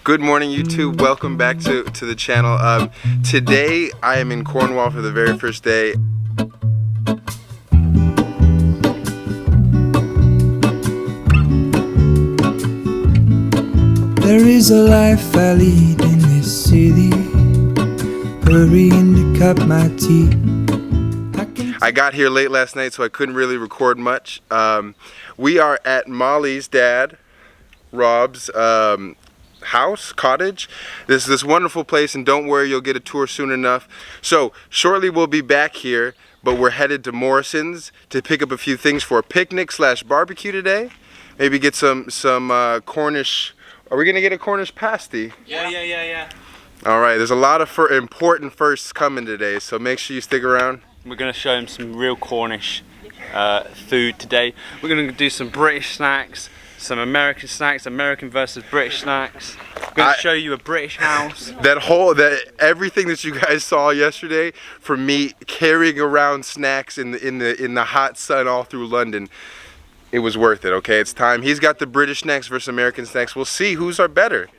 Good morning, YouTube. Welcome back to the channel. Today I am in Cornwall for the very first day. There is a life I lead in this city, hurrying to cut my teeth. I got here late last night, so I couldn't really record much. We are at Molly's dad, Rob's cottage. This wonderful place, and don't worry, you'll get a tour soon enough. So shortly we'll be back here, but we're headed to Morrison's to pick up a few things for a picnic / barbecue today. Maybe get some Cornish. Are we gonna get a Cornish pasty? Yeah. All right, there's a lot of important firsts coming today, so make sure you stick around. We're going to show him some real Cornish food today. We're going to do some British snacks, some American snacks, American versus British snacks. We're going to show you a British house. Everything that you guys saw yesterday, from me carrying around snacks in the hot sun all through London, it was worth it. Okay, it's time. He's got the British snacks versus American snacks. We'll see who's are better.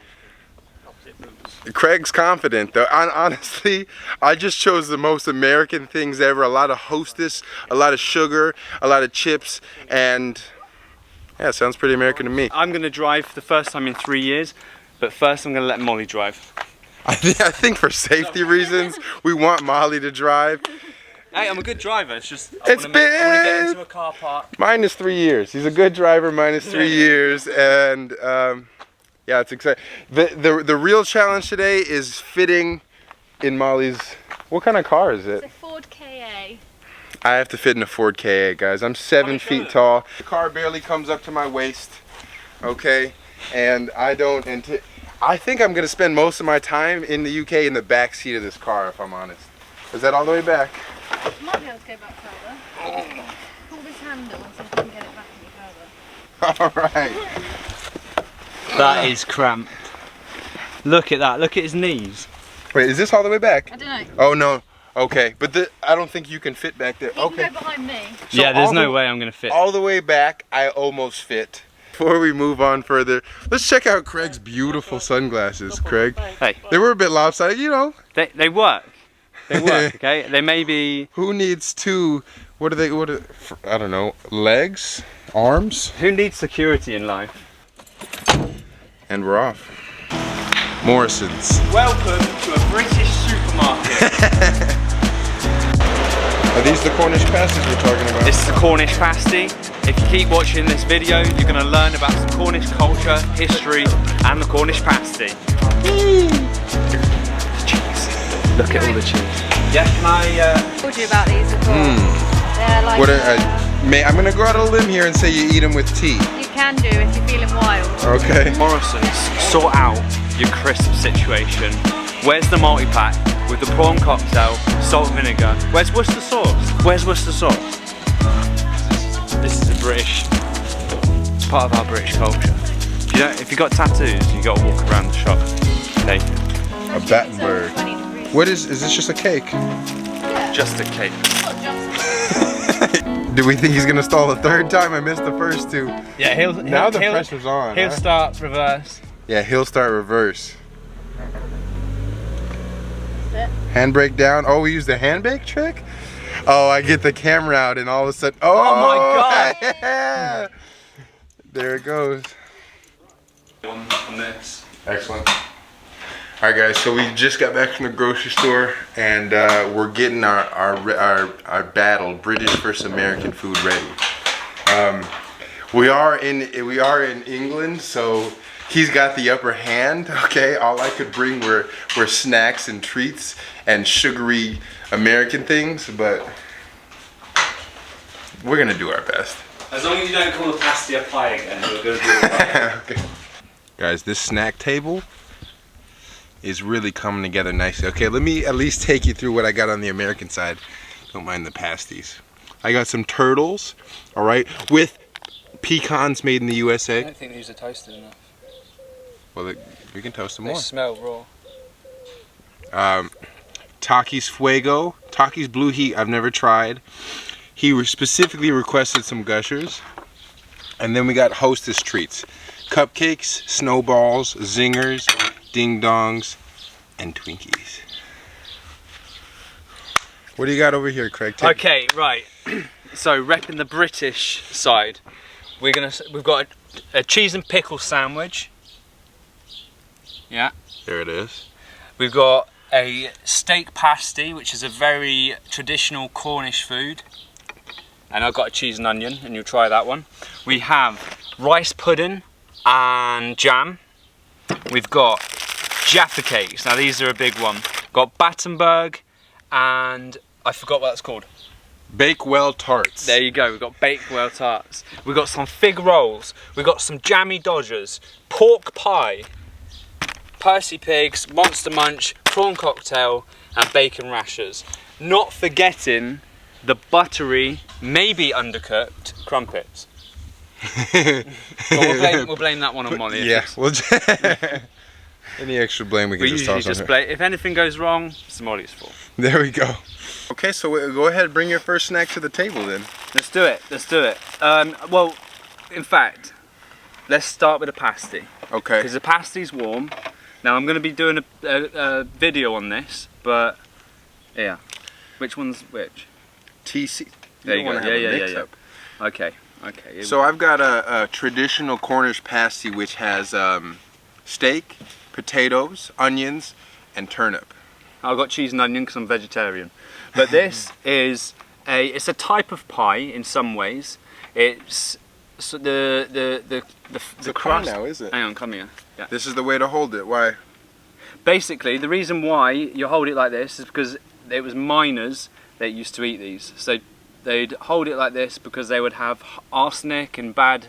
Craig's confident though. Honestly, I just chose the most American things ever. A lot of Hostess, a lot of sugar, a lot of chips, and yeah, it sounds pretty American to me. I'm going to drive for the first time in 3 years, but first I'm going to let Molly drive. I think for safety reasons, we want Molly to drive. Hey, I'm a good driver. It's just I want to get into a car park. Minus 3 years. He's a good driver. Minus 3 years, and yeah, it's exciting. The real challenge today is fitting in Molly's. What kind of car is it? It's a Ford KA. I have to fit in a Ford KA, guys. I'm 7 feet tall. The car barely comes up to my waist. Okay, and I think I'm gonna spend most of my time in the UK in the back seat of this car, if I'm honest. Is that all the way back? You might be able to go back further. Pull this handle so you can get it back any further. All right. That is cramped. Look at that. Look at his knees. Wait, is this all the way back? I don't know. Oh no. Okay, but I don't think you can fit back there. You Okay. can go behind me. So yeah, there's no way I'm gonna fit. All the way back, I almost fit. Before we move on further, let's check out Craig's beautiful sunglasses. Craig. Hey, They were a bit lopsided, you know. they work. They work. Okay. They may be. Who needs two? What are I don't know. Legs, arms, Who needs security in life? and we're off. Morrison's. Welcome to a British supermarket. Are these the Cornish pasties we're talking about? This is the Cornish pasty. If you keep watching this video, you're going to learn about some Cornish culture, history, and the Cornish pasty. Cheese. Look at all the cheese. Yeah, can I? Told you about these before. They're like. I'm gonna go out on a limb here and say you eat them with tea. You can do if you're feeling wild. Okay. Morrison's, sort out your crisp situation. Where's the multi-pack with the prawn cocktail, salt and vinegar? Where's Worcester sauce? Where's Worcester sauce? This is a British, part of our British culture. You know, if you got tattoos, you got to walk around the shop naked. A Battenberg. What is this just a cake? Yeah. Just a cake. Not just. Do we think he's gonna stall a third time? I missed the first two. Yeah, Now the pressure's on. He'll huh? start reverse. Yeah, he'll start reverse. That's it. Handbrake down. Oh, we used the handbrake trick? Oh, I get the camera out and all of a sudden, oh my God. Yeah. There it goes. On this. Excellent. All right, guys. So we just got back from the grocery store, and we're getting our battle, British versus American food, ready. We are in England, so he's got the upper hand. Okay, all I could bring were snacks and treats and sugary American things, but we're gonna do our best. As long as you don't call the pasty a pie again, we're gonna do it. Okay. Guys, this snack table is really coming together nicely. Okay, let me at least take you through what I got on the American side. Don't mind the pasties. I got some turtles, all right, with pecans made in the USA. I don't think these are toasted enough. Well, we can toast them They more. smell raw. Takis Fuego, Takis Blue Heat, I've never tried. He specifically requested some gushers. And then we got Hostess treats. Cupcakes, snowballs, zingers, ding dongs, and Twinkies. What do you got over here, Craig? Okay, right. So repping the British side, we've got a cheese and pickle sandwich. Yeah. There it is. We've got a steak pasty, which is a very traditional Cornish food. And I've got a cheese and onion, and you'll try that one. We have rice pudding and jam. We've got Jaffa cakes. Now these are a big one. Got Battenberg and I forgot what that's called. Bakewell tarts. There you go, we've got Bakewell tarts. We've got some fig rolls. We've got some jammy dodgers, pork pie, Percy pigs, monster munch, prawn cocktail, and bacon rashers. Not forgetting the buttery, maybe undercooked crumpets. But we'll blame that one on Molly. Yeah. Well, any extra blame we can just toss on her. If anything goes wrong, it's Molly's fault. There we go. Okay, so go ahead and bring your first snack to the table then. Let's do it. Let's do it. Well, in fact, let's start with a pasty. Okay. Because the pasty's warm. Now I'm going to be doing a video on this, but yeah. Which one's which? TC. There you go. Want to have a mix-up. Okay. Okay. So I've got a traditional Cornish pasty which has steak, potatoes, onions, and turnip. I've got cheese and onion because I'm vegetarian. But this is it's a type of pie in some ways. It's so the crust. Now, is it? Hang on, come here. Yeah. This is the way to hold it. Why? Basically, the reason why you hold it like this is because it was miners that used to eat these. So they'd hold it like this because they would have arsenic and bad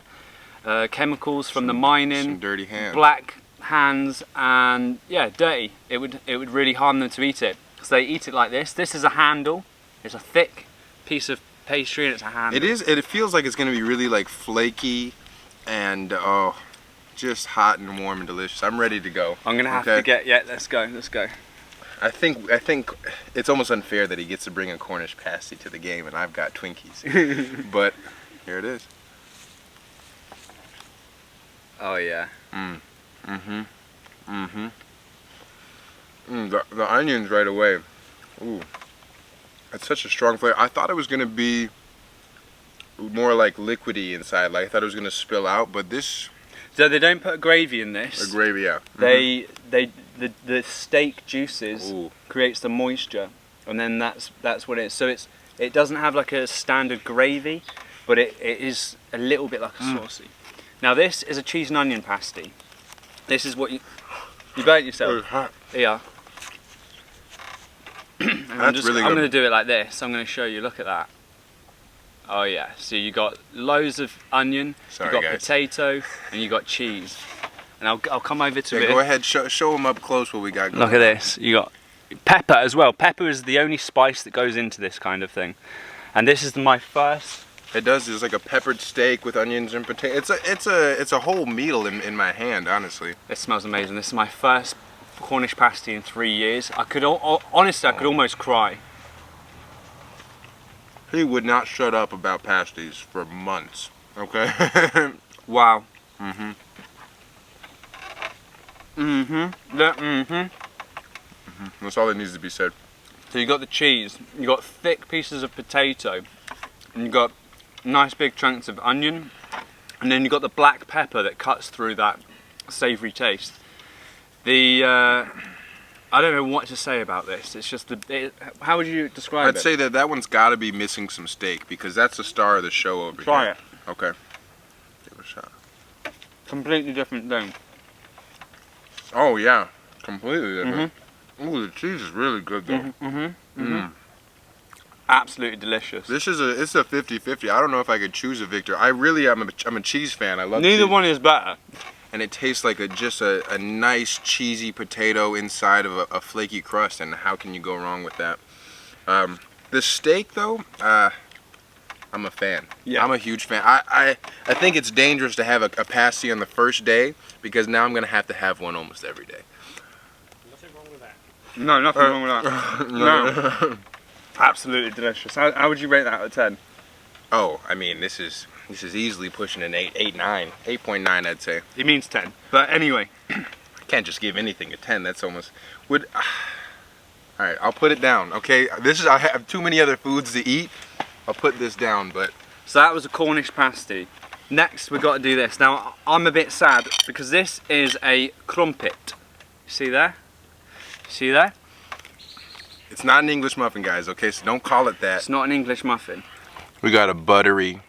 chemicals from the mining. Some dirty hands. Black hands and yeah, dirty. It would really harm them to eat it. So they eat it like this. This is a handle. It's a thick piece of pastry and it's a handle. It is. It feels like it's going to be really like flaky and just hot and warm and delicious. I'm ready to go. I'm gonna have to get. Yeah, let's go. Let's go. I think it's almost unfair that he gets to bring a Cornish pasty to the game and I've got Twinkies. But here it is. Oh yeah. The onions right away. Ooh, that's such a strong flavor. I thought it was gonna be more like liquidy inside. Like I thought it was gonna spill out, but this. So they don't put gravy in this. A gravy, yeah. The steak juices creates the moisture, and then that's what it is. So it doesn't have like a standard gravy, but it is a little bit like a saucy. Now this is a cheese and onion pasty. This is what you burnt yourself. It's hot. Yeah. That's really good. I'm going to do it like this. I'm going to show you. Look at that. Oh yeah. So you got loads of onion. Sorry, you got guys. potato, and you got cheese. And I'll come over to it. Go ahead, show them up close what we got going. Look at this. You got pepper as well. Pepper is the only spice that goes into this kind of thing. And this is my first. It does. It's like a peppered steak with onions and potato. It's a whole meal in my hand, honestly. It smells amazing. This is my first Cornish pasty in 3 years. I could honestly, I could almost cry. He would not shut up about pasties for months. Okay. Wow. That's all that needs to be said. So you got the cheese, you got thick pieces of potato, and you got nice big chunks of onion, and then you got the black pepper that cuts through that savoury taste. I don't know what to say about this. It's just how would you describe it? I'd say that one's got to be missing some steak because that's the star of the show over here. Try it. Okay. Give it a shot. Completely different thing. Oh yeah, completely different. Ooh, the cheese is really good though. Absolutely delicious. It's a 50-50. I don't know if I could choose a victor. I'm a cheese fan. I love Neither cheese. one is better. And it tastes like just a nice cheesy potato inside of a flaky crust, and how can you go wrong with that? The steak though, I'm a fan. Yeah. I'm a huge fan. I think it's dangerous to have a pasty on the first day because now I'm gonna have to have one almost every day. Nothing wrong with that. No, nothing wrong with that. No. Absolutely delicious. How would you rate that out of 10? Oh, I mean, this is easily pushing an 8.9, I'd say. He means 10. But anyway, Can't just give anything a 10. That's almost would. All right, I'll put it down. Okay, I have too many other foods to eat. I'll put this down, but. So that was a Cornish pasty. Next, we've got to do this. Now, I'm a bit sad because this is a crumpet. See there? See there? It's not an English muffin, guys. Okay, so don't call it that. It's not an English muffin. We got a buttery.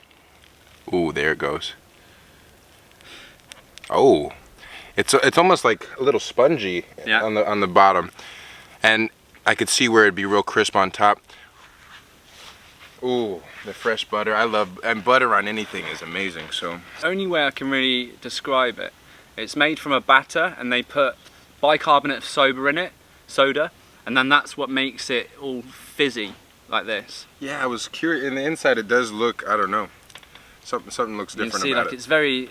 Ooh, there it goes. Oh, it's almost like a little spongy on the bottom, and I could see where it'd be real crisp on top. Ooh, the fresh butter. I love, and butter on anything is amazing. So Only way I can really describe it, it's made from a batter and they put bicarbonate of soda, and then that's what makes it all fizzy like this. yeah, I was curious. In the inside, it does look, I don't know, something looks You different see, about like it.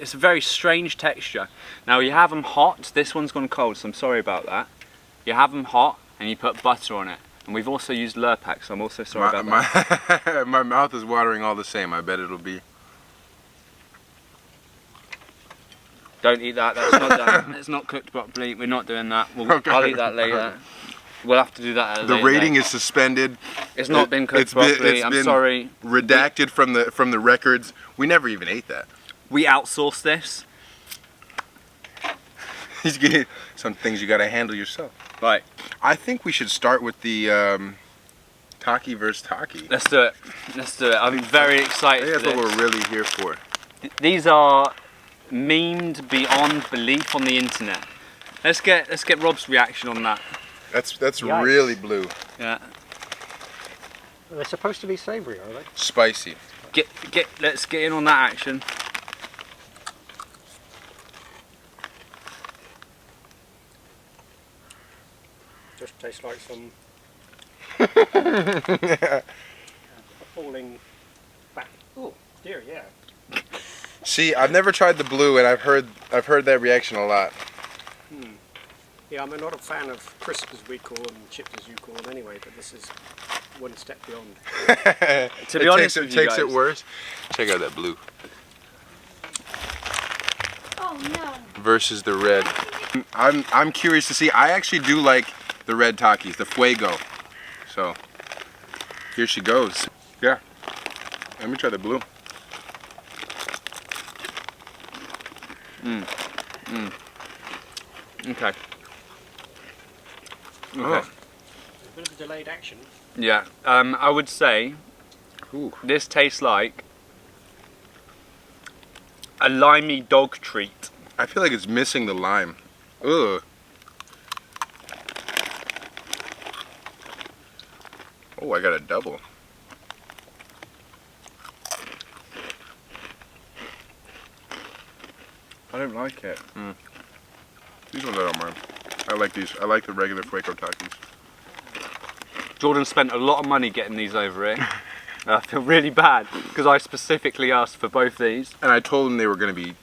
it's a very strange texture. Now you have them hot. This one's gone cold, so I'm sorry about that. You have them hot and you put butter on it. And we've also used Lurpak, so I'm also sorry about that. My mouth is watering all the same. I bet it'll be. Don't eat that, that's not done. It's not cooked properly, we're not doing that. Okay. I'll eat that later. We'll have to do that at a The later rating date. is suspended. It's not been cooked properly, I'm been sorry. Redacted from the records. We never even ate that. We outsourced this. He's getting some things you gotta handle yourself. Right, I think we should start with the Taki versus Taki. let's do it. Let's do it. I'm very I excited think for that's what this. we're really here for. These are memed beyond belief on the internet. Let's get Rob's reaction on that. That's Yikes. really blue. Yeah. They're supposed to be savoury, are they? Spicy. Let's get in on that action. Just tastes like some falling back. Oh dear, yeah. See, I've never tried the blue, and I've heard that reaction a lot. Yeah, I'm not a fan of crisps as we call them, chips as you call them anyway, but this is one step beyond. To be honest with you takes guys, it worse. Check out that blue Oh no. versus the red. I'm curious to see. I actually do like the red Takis, the Fuego. So here she goes. Yeah. Let me try the blue. Okay. Oh. Okay. A bit of a delayed action. Yeah. I would say Ooh. this tastes like a limey dog treat. I feel like it's missing the lime. Ugh. Oh, I got a double. I don't like it. These ones I don't mind. I like these. I like the regular Fuego Takis. Jordan spent a lot of money getting these over here. I feel really bad because I specifically asked for both these. And I told them they were going to be.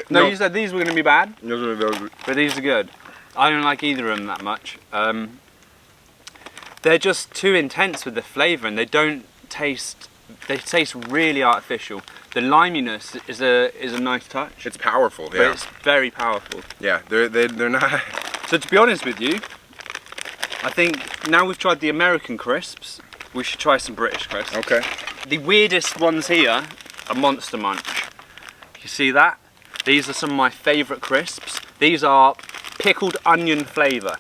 No, you said these were going to be bad, Those but these are good. I don't like either of them that much. They're just too intense with the flavour, and they don't taste. They taste really artificial. The liminess is a nice touch. It's powerful. But Yeah. it's very powerful. Yeah. They're not. So to be honest with you, I think now we've tried the American crisps, we should try some British crisps. Okay. The weirdest ones here are Monster Munch. You see that? These are some of my favourite crisps. These are pickled onion flavour.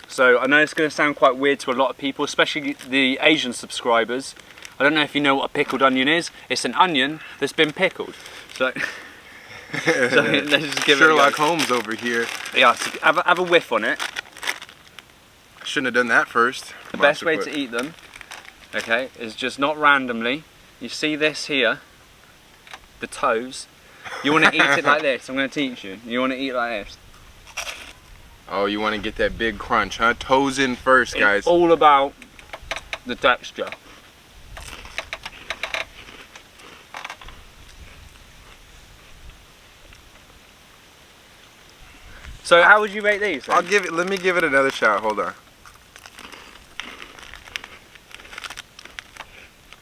So I know it's going to sound quite weird to a lot of people, especially the Asian subscribers. I don't know if you know what a pickled onion is. It's an onion that's been pickled. So, let's just give Sherlock it a go. Holmes over here. Yeah, so have a whiff on it. Shouldn't have done that first. The best way to eat them, okay, is just not randomly. You see this here, the toes. You want to eat it like this. I'm going to teach you. You want to eat it like this. Oh, you want to get that big crunch, huh? Toes in first, guys. It's all about the texture. So how would you rate these? then? Let me give it another shot. Hold on.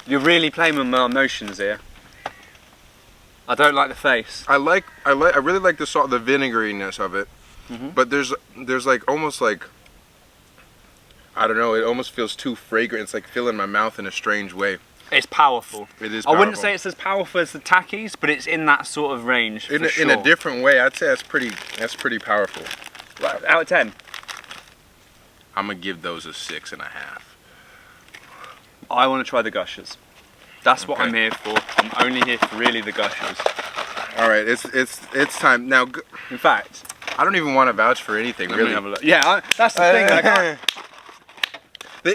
You're really playing with my emotions here. I don't like the face. I really like the salt, the vinegariness of it. but there's like almost like, I don't know, it almost feels too fragrant. It's like filling my mouth in a strange way. It's powerful. It is I wouldn't powerful. say it's as powerful as the Takis, but it's in that sort of range. In for in a sure. different way. I'd say that's pretty powerful. Right, out of 10. I'm gonna give those a 6.5. I want to try the gushers. That's what Okay. I'm here for. I'm only here for really the gushers. All right, it's time now. In fact, I don't even want to vouch for anything, let me really. have a look. Yeah, that's the thing. Like,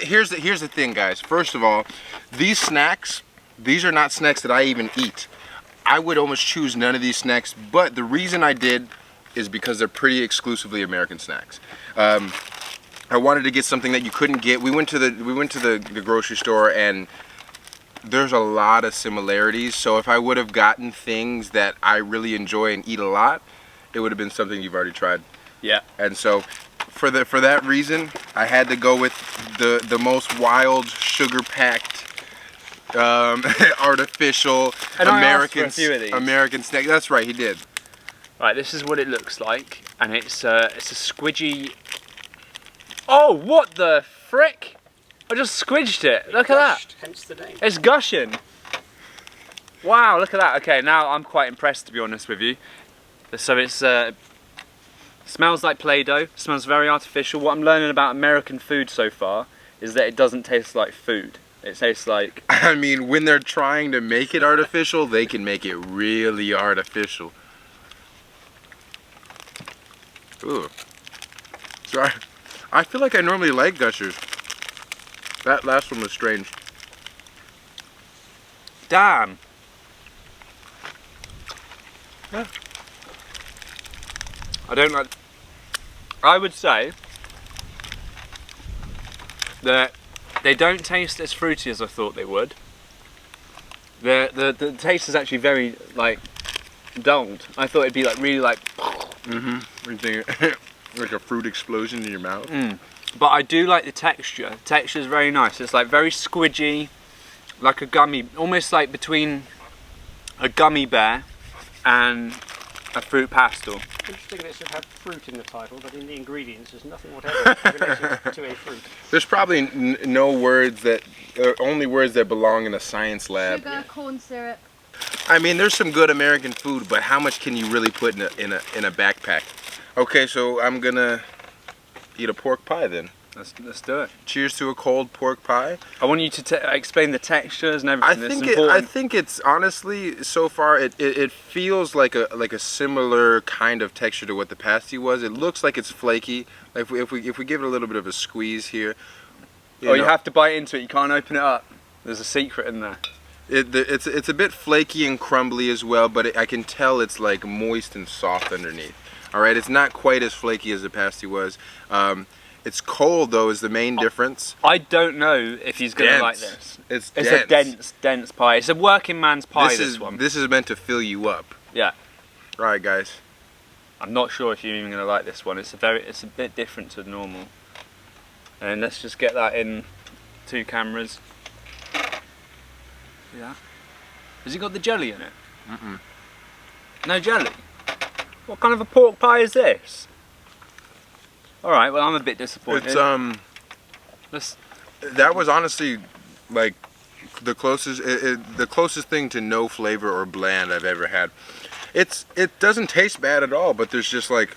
Here's the thing, guys. First of all, these snacks, these are not snacks that I even eat. I would almost choose none of these snacks, but the reason I did is because they're pretty exclusively American snacks. I wanted to get something that you couldn't get. We went to the grocery store, and there's a lot of similarities. So if I would have gotten things that I really enjoy and eat a lot, it would have been something you've already tried. yeah. And so for that reason, I had to go with the most wild, sugar-packed, artificial And I asked for American a few of these. American snack. That's right, he did. Right, this is what it looks like, and it's a squidgy. Oh, what the frick! I just squidged it. Look at that. Gushed, hence the name. It's gushing. Wow, look at that. Okay, now I'm quite impressed, to be honest with you. So it's smells like Play-Doh. Smells very artificial. What I'm learning about American food so far is that it doesn't taste like food. It tastes like. I mean, when they're trying to make it artificial, they can make it really artificial. Ooh. Sorry. I feel like I normally like gushers. That last one was strange. Damn. Yeah. I don't like. I would say that they don't taste as fruity as I thought they would. The taste is actually very like dulled. I thought it'd be like really like. Like a fruit explosion in your mouth. But I do like the texture. The texture is very nice. It's like very squidgy, like a gummy, almost like between a gummy bear and a fruit pastel. Interesting that it should have fruit in the title, but in the ingredients there's nothing whatever in relation to a fruit. There's probably no words that, only words that belong in a science lab. Sugar, corn syrup. I mean, there's some good American food, but how much can you really put in a backpack? Okay, so I'm gonna eat a pork pie then. Let's do it. Cheers to a cold pork pie. I want you to explain the textures and everything. I think it's honestly so far it feels like a similar kind of texture to what the pasty was. It looks like it's flaky. If we give it a little bit of a squeeze here. You have to bite into it. You can't open it up. There's a secret in there. It's a bit flaky and crumbly as well, but I can tell it's like moist and soft underneath. All right, it's not quite as flaky as the pasty was. It's cold though, is the main difference. I don't know if he's gonna like this. It's a dense pie. It's a working man's pie. This one. This is meant to fill you up. Yeah. All right, guys. I'm not sure if you're even gonna like this one. It's a bit different to normal. And let's just get that in 2 cameras. Yeah. Has it got the jelly in it? No jelly. What kind of a pork pie is this? Alright, well I'm a bit disappointed. It's that was honestly like the closest thing to no flavor or bland I've ever had. It doesn't taste bad at all, but there's just like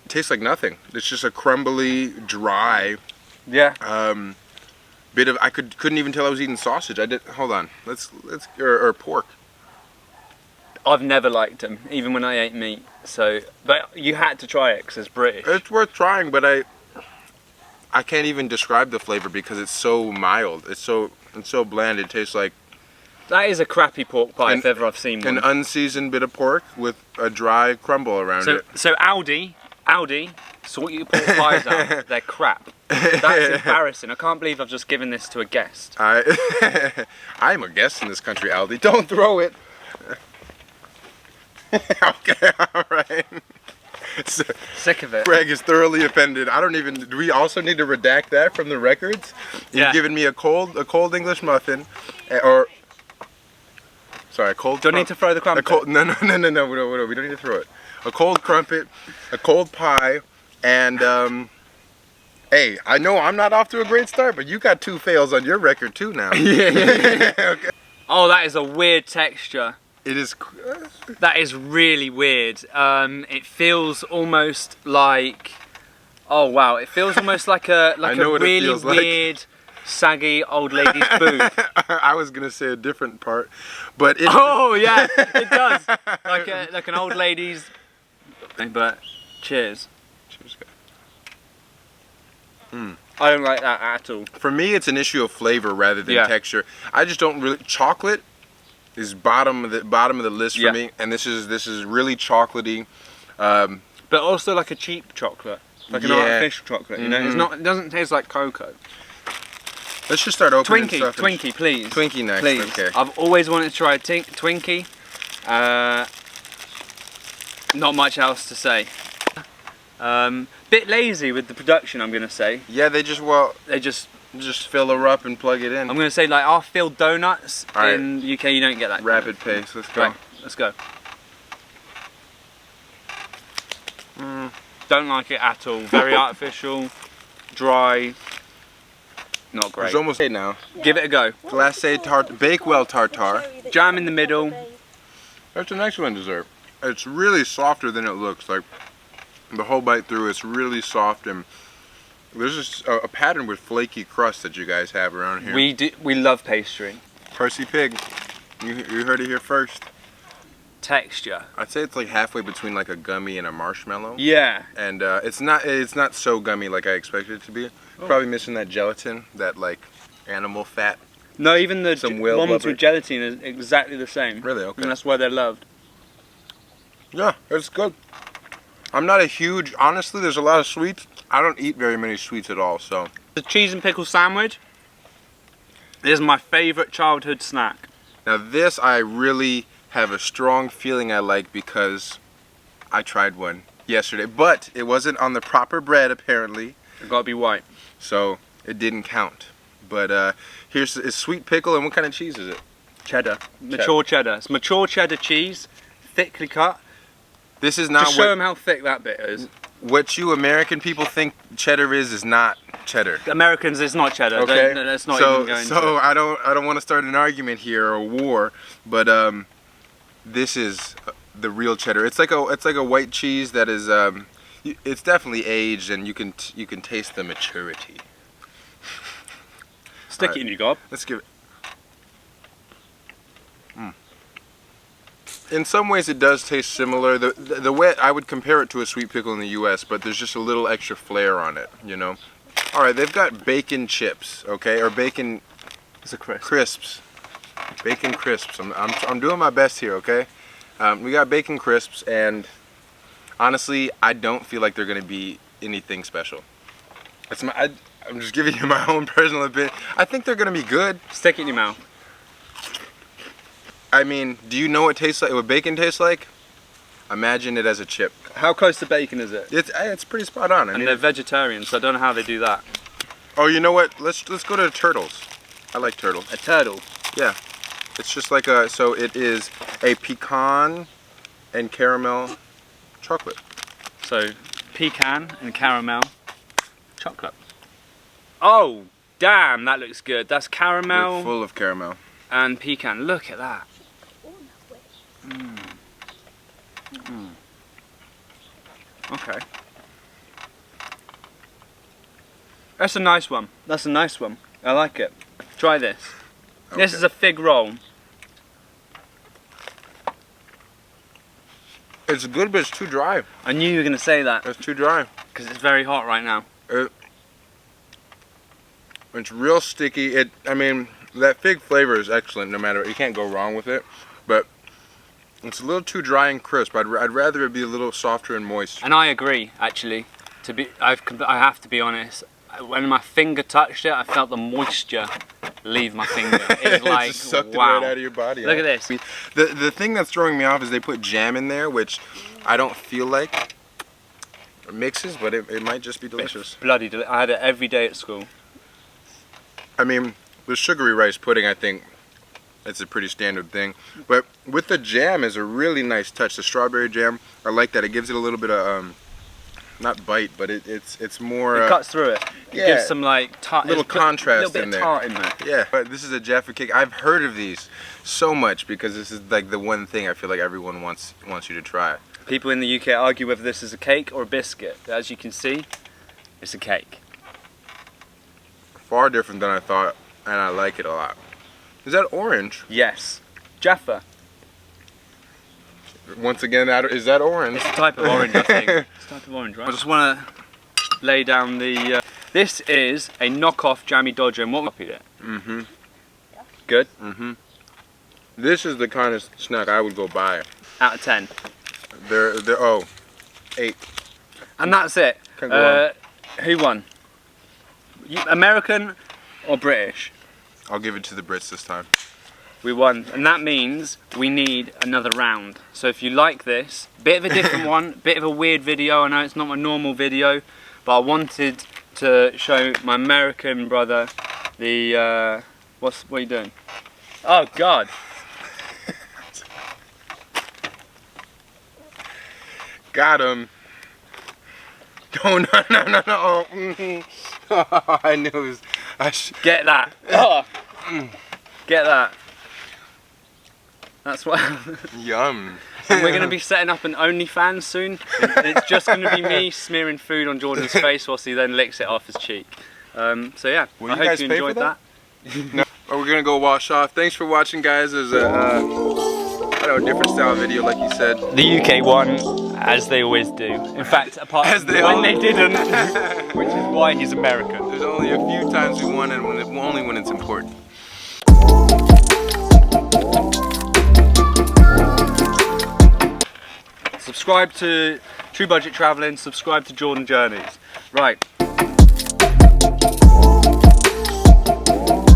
it tastes like nothing. It's just a crumbly, dry Yeah. bit of couldn't even tell I was eating sausage. Hold on. Or pork. I've never liked them, even when I ate meat. So, but you had to try it because it's British. It's worth trying, but I can't even describe the flavor because it's so mild. It's so bland. It tastes like That is a crappy pork pie if ever I've seen one. an unseasoned bit of pork with a dry crumble around it. So Aldi, sort your pork pies out. They're crap. That's embarrassing. I can't believe I've just given this to a guest. I'm a guest in this country, Aldi. Don't throw it. Okay, all right. So, Sick of it. Greg is thoroughly offended. Do we also need to redact that from the records? Yeah. You've given me a cold English muffin, or sorry, a cold. Do I need to throw the crumpet? No, we don't need to throw it. a cold crumpet, a cold pie, and hey, I know I'm not off to a great start, but you got 2 fails on your record too now. Yeah. Okay. Oh, that is a weird texture. It is. That is really weird. It feels almost like. Oh wow! It feels almost like a really weird, saggy old lady's boob. I was gonna say a different part, but it. Oh yeah, it does. Like an old lady's. But cheers. Cheers, guys. I don't like that at all. For me, it's an issue of flavor rather than Yeah. texture. I just don't really. Chocolate is bottom of the list for Yeah. me, and this is really chocolatey. But also like a cheap chocolate, like an Yeah. artificial chocolate. You know, it's not. It doesn't taste like cocoa. Let's just start opening Twinkie, stuff. Twinkie, please. Twinkie next. Please. Okay. I've always wanted to try a Twinkie. Not much else to say. Bit lazy with the production, I'm gonna say. Yeah, they just just fill her up and plug it in. I'm gonna say like our filled donuts Alright. in UK, you don't get that. Rapid pace. Let's go. Right, let's go. Don't like it at all. Very artificial, dry, not great. It's almost now. Give it a go. Glacé Bakewell tartare. Jam in the middle. That's an excellent dessert. It's really softer than it looks. Like the whole bite through, it's really soft, and there's just a pattern with flaky crust that you guys have around here. We love pastry. Percy Pig. You heard it here first. Texture. I'd say it's like halfway between like a gummy and a marshmallow. Yeah. And it's not so gummy like I expected it to be. Probably missing that gelatin, that like animal fat. No, even the Some whale ones blubber. with gelatin is exactly the same. Really? Okay. And that's why they're loved. Yeah, it's good. I'm not a huge, honestly, there's a lot of sweets. I don't eat very many sweets at all, so. The cheese and pickle sandwich is my favourite childhood snack. Now this I really have a strong feeling I like because I tried one yesterday, but it wasn't on the proper bread apparently, It's gotta be white. so it didn't count. But here's it's sweet pickle, and what kind of cheese is it? Cheddar. Mature cheddar. It's mature cheddar cheese, thickly cut. This is To not show them how thick that bit is. what you American people think cheddar is not cheddar. Americans, it's not cheddar. Okay. Let's not so even go into so it. I don't want to start an argument here or a war, but this is the real cheddar. It's like a white cheese that is it's definitely aged, and you can taste the maturity. Stick it in your gob. Let's give it. In some ways, it does taste similar. The way I would compare it to a sweet pickle in the U.S., but there's just a little extra flair on it, you know. All right, they've got bacon chips, okay, or bacon. It's a crisp. Crisps. Bacon crisps. I'm doing my best here, okay. We got bacon crisps, and honestly, I don't feel like they're gonna be anything special. I'm just giving you my own personal opinion. I think they're gonna be good. Stick it in your mouth. I mean, do you know what bacon tastes like? Imagine it as a chip. How close to bacon is it? It's pretty spot on. I And mean, they're vegetarian, so I don't know how they do that. oh, you know what? Let's go to turtles. I like turtles. A turtle. Yeah, it's just like so it is a pecan and caramel chocolate. So, pecan and caramel chocolate. Oh, damn, that looks good. That's They're caramel full of caramel. and pecan. Look at that. Okay. That's a nice one. That's a nice one. I like it. Try this. This Okay. is a fig roll. It's good, but it's too dry. I knew you were going to say that It's too dry. because it's very hot right now. It's real sticky. I mean, that fig flavor is excellent. No matter, you can't go wrong with it. But it's a little too dry and crisp. I'd rather it be a little softer and moist. And I agree, actually. I have to be honest. When my finger touched it, I felt the moisture leave my finger. It's like, Just sucked wow. it right out of your body. Look at this. The thing that's throwing me off is they put jam in there, which I don't feel like mixes, but it might just be delicious. Bloody I had it every day at school. I mean, the sugary rice pudding, I think it's a pretty standard thing. But with the jam is a really nice touch. The strawberry jam, I like that. It gives it a little bit of not bite, but it's more. It cuts through it. It yeah, gives some like little contrast little bit in there. of tart in there. Yeah, but this is a Jaffa cake. I've heard of these so much because this is like the one thing I feel like everyone wants you to try. People in the UK argue whether this is a cake or a biscuit. As you can see, it's a cake. Far different than I thought, and I like it a lot. Is that orange? Yes. Jaffa. Once again, is that orange? It's a type of orange, I think. It's a type of orange, right? I just want to lay down the... this is a knockoff Jammy Dodger, and what we copied it. Mm-hmm. Good? Mm-hmm. This is the kind of snack I would go buy. Out of 10. Oh, 8. And that's it. Who won? American or British? I'll give it to the Brits this time. We won, and that means we need another round. So if you like this, bit of a different one, bit of a weird video. I know it's not my normal video, but I wanted to show my American brother the what are you doing? Oh God! Got him. Oh no! Oh, I knew it was. Get that! Oh. Get that! That's what. Yum. And we're going to be setting up an OnlyFans soon. And it's just going to be me smearing food on Jordan's face whilst he then licks it off his cheek. So yeah, I hope you enjoyed that. No, we're going to go wash off. Thanks for watching, guys. There's a I don't know, different style video, like you said. The UK won, as they always do. In fact, apart from when they didn't, which is why he's American. There's only a few times we won, and only when it's important. Subscribe to True Budget Travelling, subscribe to Jordan Journeys. Right.